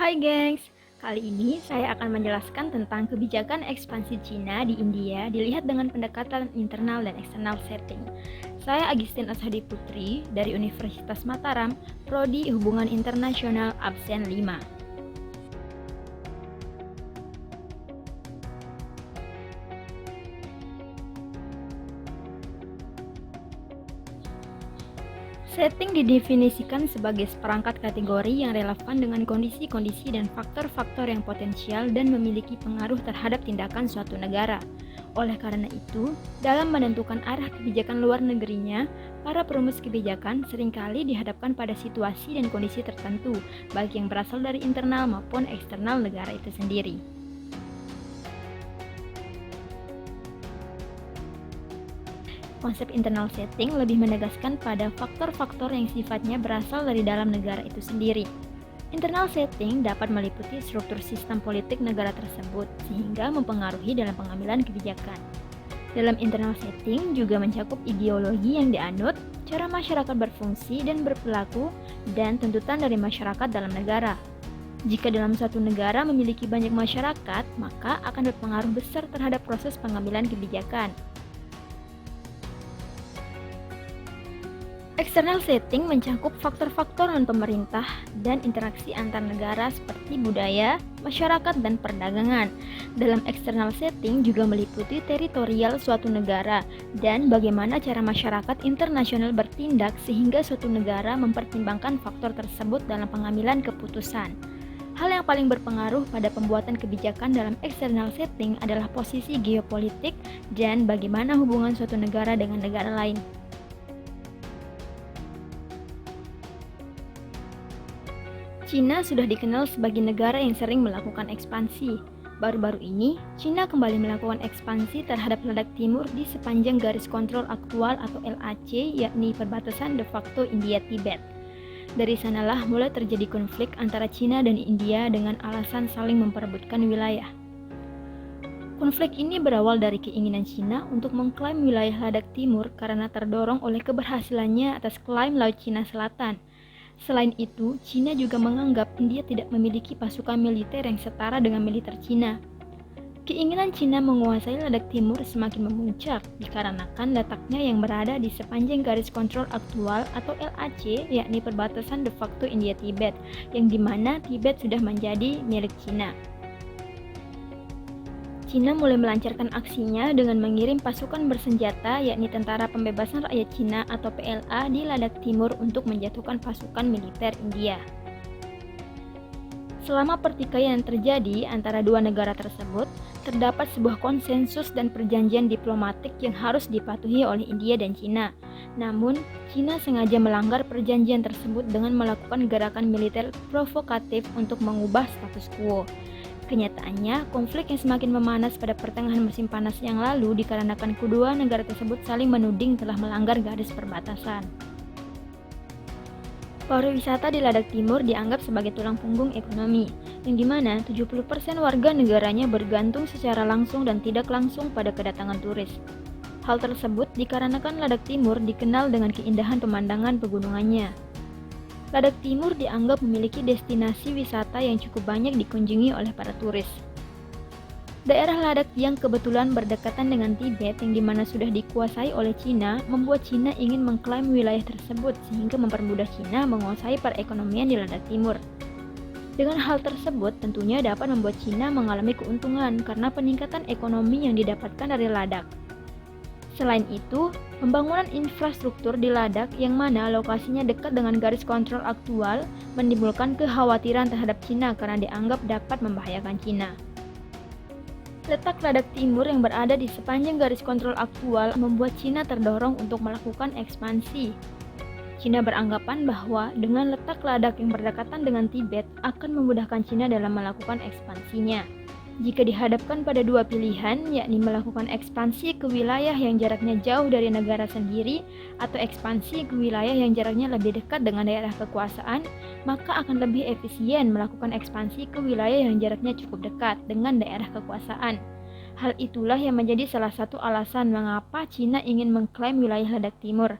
Hai gengs, kali ini saya akan menjelaskan tentang kebijakan ekspansi Cina di India dilihat dengan pendekatan internal dan eksternal setting. Saya Agustin Ashadi Putri dari Universitas Mataram, Prodi Hubungan Internasional absen 5. Setting didefinisikan sebagai seperangkat kategori yang relevan dengan kondisi-kondisi dan faktor-faktor yang potensial dan memiliki pengaruh terhadap tindakan suatu negara. Oleh karena itu, dalam menentukan arah kebijakan luar negerinya, para perumus kebijakan seringkali dihadapkan pada situasi dan kondisi tertentu, baik yang berasal dari internal maupun eksternal negara itu sendiri. Konsep internal setting lebih menegaskan pada faktor-faktor yang sifatnya berasal dari dalam negara itu sendiri. Internal setting dapat meliputi struktur sistem politik negara tersebut, sehingga mempengaruhi dalam pengambilan kebijakan. Dalam internal setting juga mencakup ideologi yang dianut, cara masyarakat berfungsi dan berperilaku, dan tuntutan dari masyarakat dalam negara. Jika dalam suatu negara memiliki banyak masyarakat, maka akan berpengaruh besar terhadap proses pengambilan kebijakan. External setting mencakup faktor-faktor non-pemerintah dan interaksi antar negara seperti budaya, masyarakat, dan perdagangan. Dalam external setting juga meliputi teritorial suatu negara dan bagaimana cara masyarakat internasional bertindak sehingga suatu negara mempertimbangkan faktor tersebut dalam pengambilan keputusan. Hal yang paling berpengaruh pada pembuatan kebijakan dalam external setting adalah posisi geopolitik dan bagaimana hubungan suatu negara dengan negara lain. Cina sudah dikenal sebagai negara yang sering melakukan ekspansi. Baru-baru ini, Cina kembali melakukan ekspansi terhadap ledak timur di sepanjang garis kontrol aktual atau LAC, yakni perbatasan de facto India-Tibet. Dari sanalah mulai terjadi konflik antara Cina dan India dengan alasan saling memperebutkan wilayah. Konflik ini berawal dari keinginan Cina untuk mengklaim wilayah ledak timur karena terdorong oleh keberhasilannya atas klaim Laut Cina Selatan. Selain itu, Cina juga menganggap India tidak memiliki pasukan militer yang setara dengan militer Cina. Keinginan Cina menguasai ledak timur semakin memuncak dikarenakan letaknya yang berada di sepanjang garis kontrol aktual atau LAC, yakni perbatasan de facto India-Tibet, yang dimana Tibet sudah menjadi milik Cina. Cina mulai melancarkan aksinya dengan mengirim pasukan bersenjata yakni Tentara Pembebasan Rakyat Cina atau PLA di Ladakh Timur untuk menjatuhkan pasukan militer India. Selama pertikaian terjadi antara dua negara tersebut, terdapat sebuah konsensus dan perjanjian diplomatik yang harus dipatuhi oleh India dan Cina. Namun, Cina sengaja melanggar perjanjian tersebut dengan melakukan gerakan militer provokatif untuk mengubah status quo. Kenyataannya, konflik yang semakin memanas pada pertengahan musim panas yang lalu dikarenakan kedua negara tersebut saling menuding telah melanggar garis perbatasan. Pariwisata di Ladakh Timur dianggap sebagai tulang punggung ekonomi, yang dimana 70% warga negaranya bergantung secara langsung dan tidak langsung pada kedatangan turis. Hal tersebut dikarenakan Ladakh Timur dikenal dengan keindahan pemandangan pegunungannya. Ladakh Timur dianggap memiliki destinasi wisata yang cukup banyak dikunjungi oleh para turis. Daerah Ladakh yang kebetulan berdekatan dengan Tibet yang dimana sudah dikuasai oleh Cina membuat Cina ingin mengklaim wilayah tersebut sehingga mempermudah Cina menguasai perekonomian di Ladakh Timur. Dengan hal tersebut tentunya dapat membuat Cina mengalami keuntungan karena peningkatan ekonomi yang didapatkan dari Ladakh. Selain itu, pembangunan infrastruktur di Ladakh yang mana lokasinya dekat dengan garis kontrol aktual menimbulkan kekhawatiran terhadap Cina karena dianggap dapat membahayakan Cina. Letak Ladakh Timur yang berada di sepanjang garis kontrol aktual membuat Cina terdorong untuk melakukan ekspansi. Cina beranggapan bahwa dengan letak Ladakh yang berdekatan dengan Tibet akan memudahkan Cina dalam melakukan ekspansinya. Jika dihadapkan pada dua pilihan, yakni melakukan ekspansi ke wilayah yang jaraknya jauh dari negara sendiri atau ekspansi ke wilayah yang jaraknya lebih dekat dengan daerah kekuasaan, maka akan lebih efisien melakukan ekspansi ke wilayah yang jaraknya cukup dekat dengan daerah kekuasaan. Hal itulah yang menjadi salah satu alasan mengapa Cina ingin mengklaim wilayah Ladakh Timur.